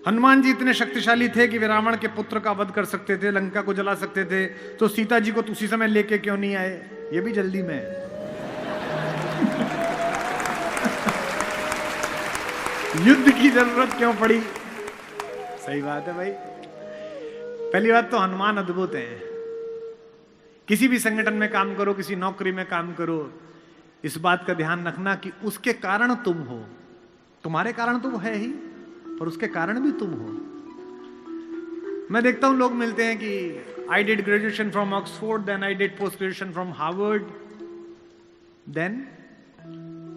हनुमान जी इतने शक्तिशाली थे कि वे रावण के पुत्र का वध कर सकते थे, लंका को जला सकते थे, तो सीता जी को उसी समय लेके क्यों नहीं आए? ये भी जल्दी में है। युद्ध की जरूरत क्यों पड़ी? सही बात है भाई। पहली बात तो हनुमान अद्भुत हैं। किसी भी संगठन में काम करो, किसी नौकरी में काम करो, इस बात का ध्यान रखना कि उसके कारण तुम हो। तुम्हारे कारण तो वो है ही, पर उसके कारण भी तुम हो। मैं देखता हूं लोग मिलते हैं कि I did graduation from Oxford, then I did post graduation from Harvard, then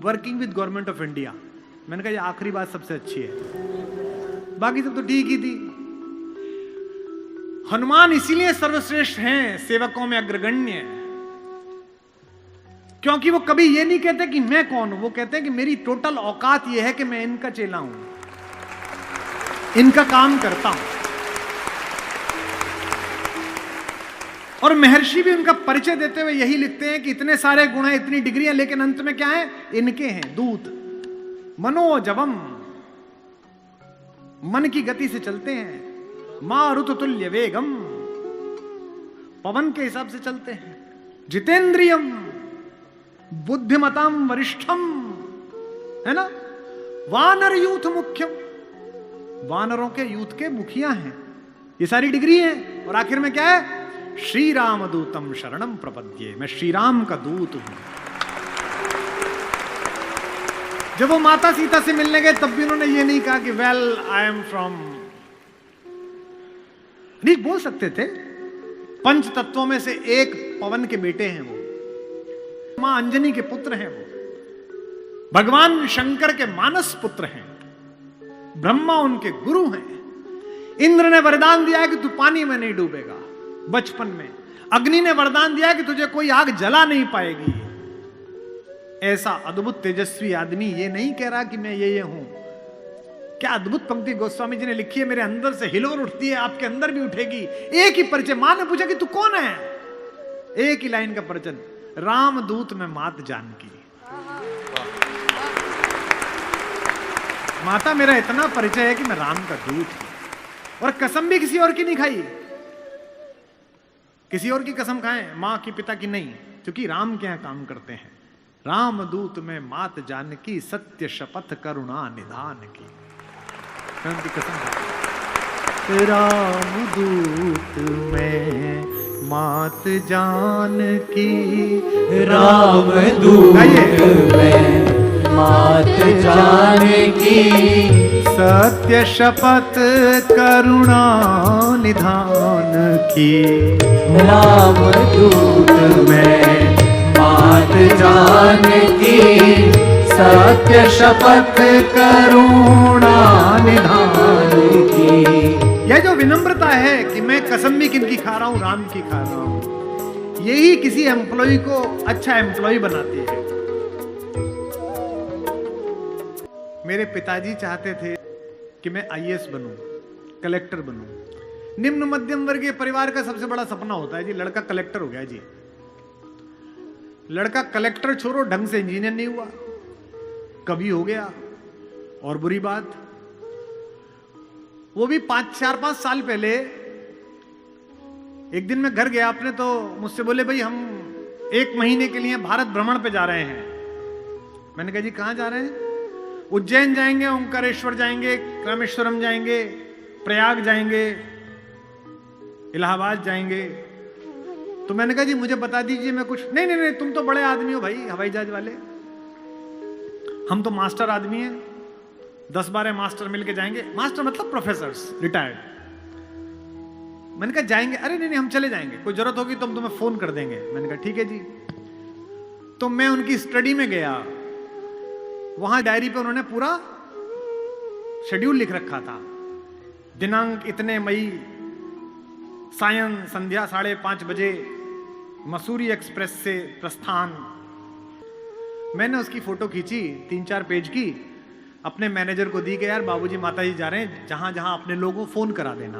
working with government of India. मैंने कहा ये आखिरी बात सबसे अच्छी है, बाकी सब तो ठीक ही थी। हनुमान इसीलिए सर्वश्रेष्ठ हैं, सेवकों में अग्रगण्य, क्योंकि वो कभी ये नहीं कहते कि मैं कौन हूं, वो कहते हैं कि मेरी टोटल औकात ये है कि मैं इनका चेला हूं, इनका काम करता हूं। और महर्षि भी उनका परिचय देते हुए यही लिखते हैं कि इतने सारे गुण हैं, इतनी डिग्रियां, लेकिन अंत में क्या है? इनके हैं दूत। मनोजवम, मन की गति से चलते हैं। मारुत तुल्य वेगम, पवन के हिसाब से चलते हैं। जितेंद्रियम, बुद्धिमताम वरिष्ठम, है ना? वानर यूथ मुख्यम, वानरों के यूथ के मुखिया हैं। ये सारी डिग्री है। और आखिर में क्या है? श्री राम दूतम शरणम प्रपद्ये, मैं श्री राम का दूत हूं। जब वो माता सीता से मिलने गए तब भी उन्होंने ये नहीं कहा कि वेल आई एम फ्रॉम, नहीं बोल सकते थे। पंच तत्वों में से एक पवन के बेटे हैं वो, मां अंजनी के पुत्र हैं वो, भगवान शंकर के मानस पुत्र हैं, ब्रह्मा उनके गुरु हैं। इंद्र ने वरदान दिया है कि तू पानी में नहीं डूबेगा बचपन में। अग्नि ने वरदान दिया है कि तुझे कोई आग जला नहीं पाएगी। ऐसा अद्भुत तेजस्वी आदमी ये नहीं कह रहा कि मैं ये हूं। क्या अद्भुत पंक्ति गोस्वामी जी ने लिखी है, मेरे अंदर से हिलोर उठती है, आपके अंदर भी उठेगी। एक ही परिचय, मां ने पूछा कि तू कौन है? एक ही लाइन का परिचय, रामदूत में मात जानकी। माता मेरा इतना परिचय है कि मैं राम का दूत हूं। और कसम भी किसी और की नहीं खाई। किसी और की कसम खाएं, मां की, पिता की नहीं, क्योंकि राम के यहां काम करते हैं। रामदूत में मात जानकी, सत्य शपथ करुणा निधान की। की कसम, रामदूत में मात जानकी, रामदूत में मात जानकी, सत्य शपथ करुणा निधान की। रामदूत में मात जानकी, सत्य शपथ करुणा निधान की। यह जो विनम्रता है कि मैं कसम भी किनकी खा रहा हूं? राम की खा रहा हूं। यही किसी एम्प्लॉय को अच्छा एम्प्लॉय बनाती है। मेरे पिताजी चाहते थे कि मैं आईएएस बनूं, कलेक्टर बनूं। निम्न मध्यम वर्गीय परिवार का सबसे बड़ा सपना होता है जी, लड़का कलेक्टर हो गया जी। लड़का कलेक्टर छोड़ो, ढंग से इंजीनियर नहीं हुआ, कभी हो गया। और बुरी बात, वो भी 4-5 साल पहले एक दिन मैं घर गया अपने, तो मुझसे बोले भाई हम 1 महीने के लिए भारत भ्रमण पे जा रहे हैं। मैंने कहा जी कहां जा रहे हैं? उज्जैन जाएंगे, ओंकारेश्वर जाएंगे, रामेश्वरम जाएंगे, प्रयाग जाएंगे, इलाहाबाद जाएंगे। तो मैंने कहा जी मुझे बता दीजिए मैं कुछ। नहीं नहीं नहीं, तुम तो बड़े आदमी हो भाई, हवाई जहाज वाले, हम तो मास्टर आदमी हैं, 10-12 मास्टर मिलके जाएंगे। मास्टर मतलब प्रोफेसर्स, रिटायर्ड। मैंने कहा जाएंगे? अरे नहीं नहीं हम चले जाएंगे, कोई जरूरत होगी तो हम तुम्हें फोन कर देंगे। मैंने कहा ठीक है जी। तो मैं उनकी स्टडी में गया, वहां डायरी पे उन्होंने पूरा शेड्यूल लिख रखा था। दिनांक इतने मई, सायं संध्या 5:30 बजे मसूरी एक्सप्रेस से प्रस्थान। मैंने उसकी फोटो खींची 3-4 पेज की, अपने मैनेजर को दी कि यार बाबूजी माताजी जा रहे हैं, जहां जहां अपने लोगों को फोन करा देना।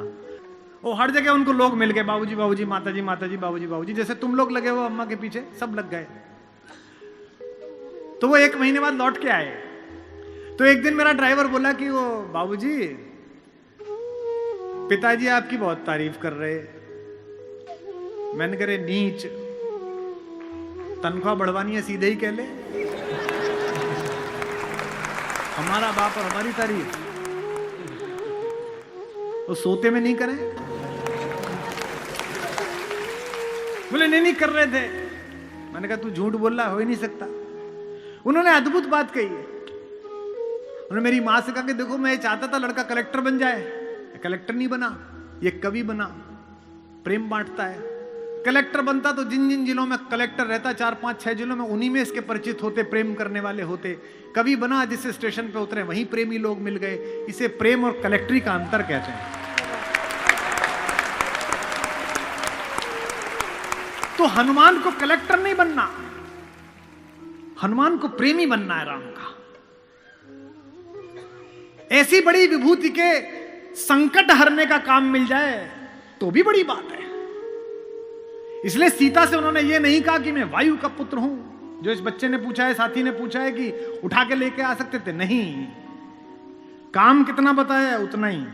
वो हर जगह उनको लोग मिल गए, बाबूजी बाबूजी, माताजी माताजी, बाबूजी बाबूजी, जैसे तुम लोग लगे हो अम्मा के पीछे, सब लग गए। तो वो 1 महीने बाद लौट के आए। तो एक दिन मेरा ड्राइवर बोला कि वो बाबूजी पिताजी आपकी बहुत तारीफ कर रहे। मैंने करे नीच, तनख्वाह बढ़वानी है सीधे ही कह ले। हमारा बाप और हमारी तारीफ वो सोते में नहीं करें। बोले नहीं कर रहे थे। मैंने कहा तू झूठ बोल रहा, हो ही नहीं सकता। उन्होंने अद्भुत बात कही है। उन्होंने मेरी मां से कहा कि देखो मैं चाहता था लड़का कलेक्टर बन जाए, कलेक्टर नहीं बना, ये कवि बना, प्रेम बांटता है। कलेक्टर बनता तो जिन जिन जिलों में कलेक्टर रहता, 4 5 6 जिलों में, उन्हीं में इसके परिचित होते, प्रेम करने वाले होते। कवि बना, जिस स्टेशन पे उतरे वहीं प्रेमी लोग मिल गए। इसे प्रेम और कलेक्टरी का अंतर कहते हैं। तो हनुमान को कलेक्टर नहीं बनना, हनुमान को प्रेमी बनना है राम का। ऐसी बड़ी विभूति के संकट हरने का काम मिल जाए तो भी बड़ी बात है। इसलिए सीता से उन्होंने ये नहीं कहा कि मैं वायु का पुत्र हूं, जो इस बच्चे ने पूछा है, साथी ने पूछा है कि उठा के लेके आ सकते थे। नहीं, काम कितना बताया है उतना ही।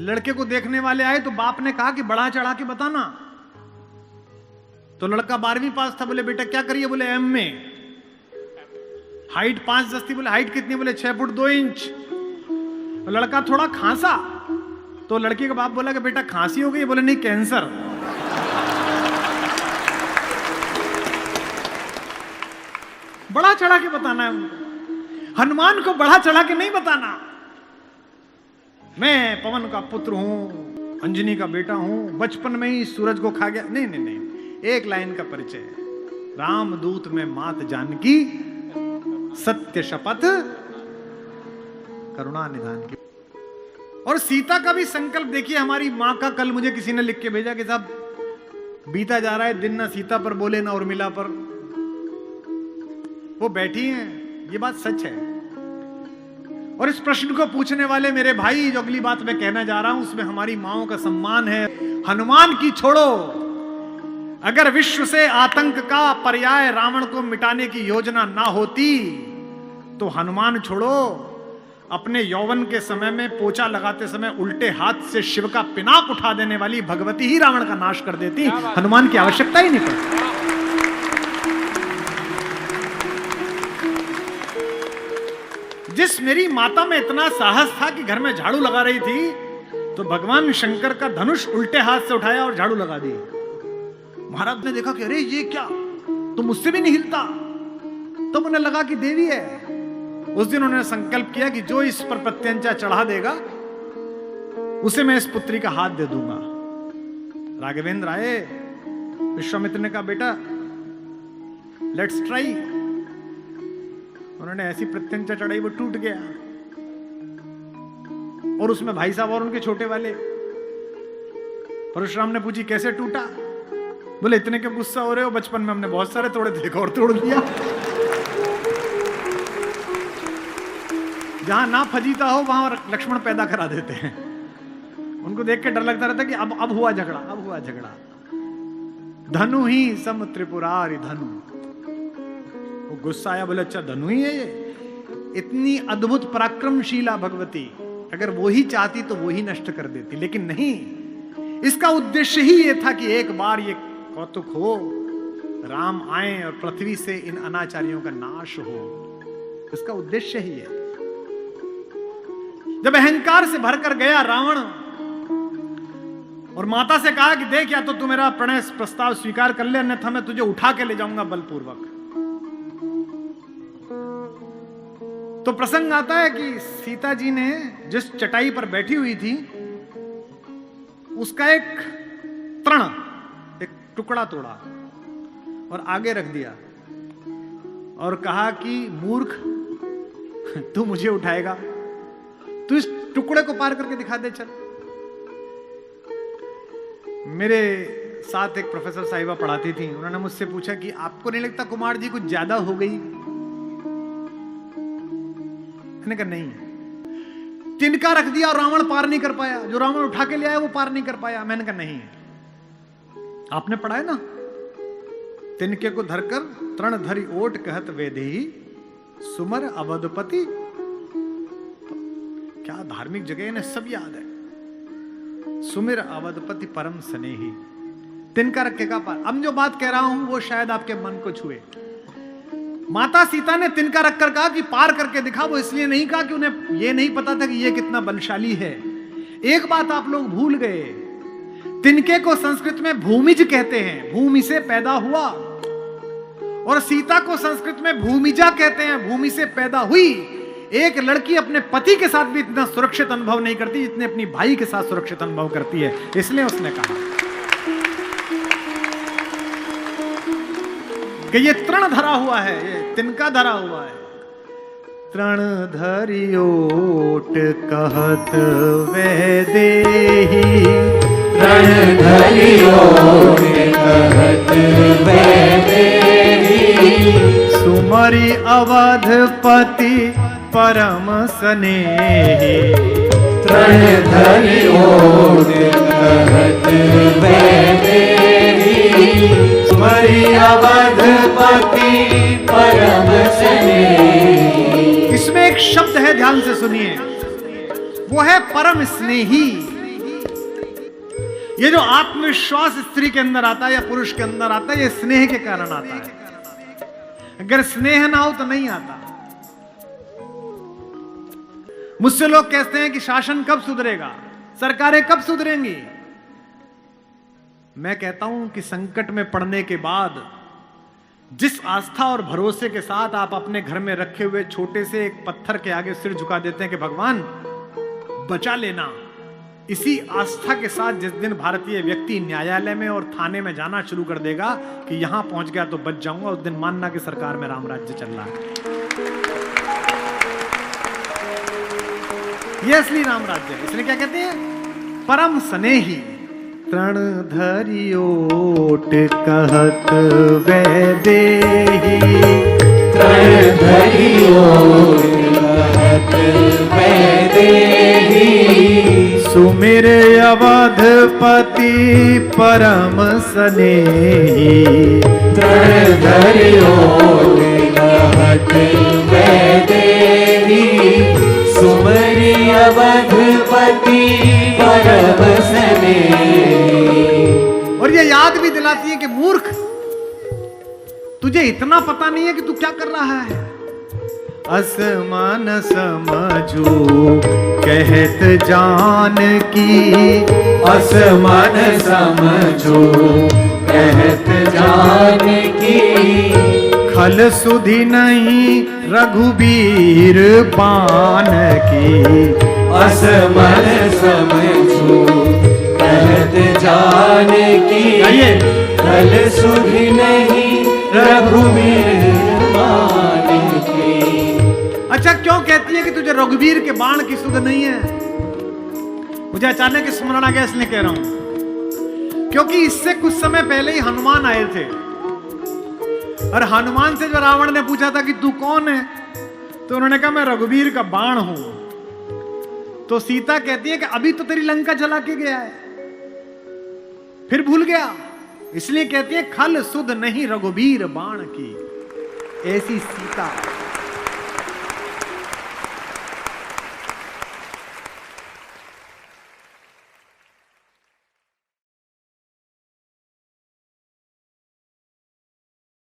लड़के को देखने वाले आए तो बाप ने कहा कि बढ़ा चढ़ा के बताना। तो लड़का 12वीं पास था। बोले बेटा क्या करिए? बोले एम में। हाइट 5'10" थी। बोले हाइट कितनी? बोले 6 फुट 2 इंच। तो लड़का थोड़ा खांसा तो लड़की का बाप बोला कि बेटा खांसी हो गई? बोले नहीं, कैंसर। बढ़ा चढ़ा के बताना है उनको। हनुमान को बढ़ा चढ़ा के नहीं बताना। मैं पवन का पुत्र हूं, अंजनी का बेटा हूं, बचपन में ही सूरज को खा गया। नहीं नहीं नहीं, एक लाइन का परिचय, रामदूत में मात जानकी, सत्य शपथ करुणा निधान की। और सीता का भी संकल्प देखिए। हमारी मां का कल मुझे किसी ने लिख के भेजा कि साहब बीता जा रहा है दिन, ना सीता पर बोले ना उर्मिला पर। वो बैठी हैं, ये बात सच है। और इस प्रश्न को पूछने वाले मेरे भाई, जो अगली बात मैं कहना जा रहा हूं उसमें हमारी माओं का सम्मान है। हनुमान की छोड़ो, अगर विश्व से आतंक का पर्याय रावण को मिटाने की योजना ना होती तो हनुमान छोड़ो, अपने यौवन के समय में पोछा लगाते समय उल्टे हाथ से शिव का पिनाक उठा देने वाली भगवती ही रावण का नाश कर देती। हनुमान की आवश्यकता ही नहीं पड़ती। जिस मेरी माता में इतना साहस था कि घर में झाड़ू लगा रही थी तो भगवान शंकर का धनुष उल्टे हाथ से उठाया और झाड़ू लगा दी। महाराज ने देखा कि अरे ये क्या, तो मुझसे भी नहीं हिलता। तब उन्हें लगा कि देवी है। उस दिन उन्होंने संकल्प किया कि जो इस पर प्रत्यंचा चढ़ा देगा उसे मैं इस पुत्री का हाथ दे दूंगा। राघवेंद्र आए, विश्वामित्र ने कहा बेटा लेट्स ट्राई। उन्होंने ऐसी प्रत्यंचा चढ़ाई वो टूट गया। और उसमें भाई साहब और उनके छोटे वाले। परशुराम ने पूछी कैसे टूटा? बोले इतने क्यों गुस्सा हो रहे हो, बचपन में हमने बहुत सारे तोड़े थे और तोड़ दिया। जहां ना फजीता हो वहां लक्ष्मण पैदा करा देते हैं। उनको देख के डर लगता रहता कि अब हुआ झगड़ा, अब हुआ झगड़ा। धनु ही सम त्रिपुरारी धनु। वो गुस्सा आया, बोले अच्छा धनु ही है ये? इतनी अद्भुत पराक्रमशीला भगवती, अगर वो ही चाहती तो वो ही नष्ट कर देती, लेकिन नहीं। इसका उद्देश्य ही ये था कि एक बार ये कौतुक हो, राम आए और पृथ्वी से इन अनाचारियों का नाश हो। इसका उद्देश्य ही है। जब अहंकार से भरकर गया रावण और माता से कहा कि देख या तो तू मेरा प्रणय प्रस्ताव स्वीकार कर ले, अन्यथा मैं तुझे उठा के ले जाऊंगा बलपूर्वक। तो प्रसंग आता है कि सीता जी ने जिस चटाई पर बैठी हुई थी उसका एक तृण, एक टुकड़ा तोड़ा और आगे रख दिया और कहा कि मूर्ख तू मुझे उठाएगा? तू इस टुकड़े को पार करके दिखा दे। चल। मेरे साथ एक प्रोफेसर साहिबा पढ़ाती थी। उन्होंने मुझसे पूछा कि आपको नहीं लगता कुमार जी कुछ ज्यादा हो गई? मैंने कहा नहीं। तिनका रख दिया और रावण पार नहीं कर पाया। जो रावण उठा के ले आया वो पार नहीं कर पाया। मैंने कहा नहीं, आपने पढ़ा है ना, तिनके को धरकर तृण धरी ओट कहत वेदेही सुमर अवधपति। क्या धार्मिक जगह, इन्हें सब याद है। सुमिर अवधपति परम स्नेही, तिनका रखे का पार। अब जो बात कह रहा हूं वो शायद आपके मन को छुए। माता सीता ने तिनका रखकर कहा कि पार करके दिखा, वो इसलिए नहीं कहा कि उन्हें ये नहीं पता था कि ये कितना बलशाली है। एक बात आप लोग भूल गए, तिनके को संस्कृत में भूमिज कहते हैं, भूमि से पैदा हुआ, और सीता को संस्कृत में भूमिजा कहते हैं, भूमि से पैदा हुई। एक लड़की अपने पति के साथ भी इतना सुरक्षित अनुभव नहीं करती जितने अपनी भाई के साथ सुरक्षित अनुभव करती है, इसलिए उसने कहा कि ये तृण धरा हुआ है, ये तिनका धरा हुआ है। तृण धरियोट कहत वह देही, तृण धरियोट कहत वह देही, सुमरि अवधपति परम स्नेही। तृण धरियोट कहत वह देही, सुमरि अवधपति परम स्नेही। इसमें एक शब्द है, ध्यान से सुनिए, वो है परम स्नेही। ये जो आत्मविश्वास स्त्री के अंदर आता है या पुरुष के अंदर आता है, ये स्नेह के कारण आता है। अगर स्नेह ना हो तो नहीं आता। मुझसे लोग कहते हैं कि शासन कब सुधरेगा, सरकारें कब सुधरेंगी। मैं कहता हूं कि संकट में पड़ने के बाद जिस आस्था और भरोसे के साथ आप अपने घर में रखे हुए छोटे से एक पत्थर के आगे सिर झुका देते हैं कि भगवान बचा लेना, इसी आस्था के साथ जिस दिन भारतीय व्यक्ति न्यायालय में और थाने में जाना शुरू कर देगा कि यहां पहुंच गया तो बच जाऊंगा, उस दिन मानना कि सरकार में राम राज्य चल रहा है। ये असली राम राज्य है। इसलिए क्या कहते हैं, परम स्नेही। तृण धरियोट कहत वह देही, तृण धरियोट कहत वह देही, सुमिर अवधपति परम स्नेही। तृण धरियोट कहत वह देही, सुमरि अवधपति परम स्नेही। और ये याद भी दिलाती है कि मूर्ख, तुझे इतना पता नहीं है कि तू क्या कर रहा है। असमान समझू कहत जान की, असमान समझो कहत जान की, खल सुधि नहीं रघुबीर बान की। असमान समझो कहत जान की, खल सुधि नहीं रघुबीर बान की। अच्छा, क्यों कहती है कि तुझे रघुवीर के बाण की सुध नहीं है? मुझे अचानक स्मरण आ गया, इसलिए कह रहा हूं क्योंकि इससे कुछ समय पहले ही हनुमान आए थे, और हनुमान से जो रावण ने पूछा था कि तू कौन है, तो उन्होंने कहा मैं रघुवीर का बाण हूं। तो सीता कहती है कि अभी तो तेरी लंका जला के गया है, फिर भूल गया। इसलिए कहती है खल सुध नहीं रघुवीर बाण की। ऐसी सीता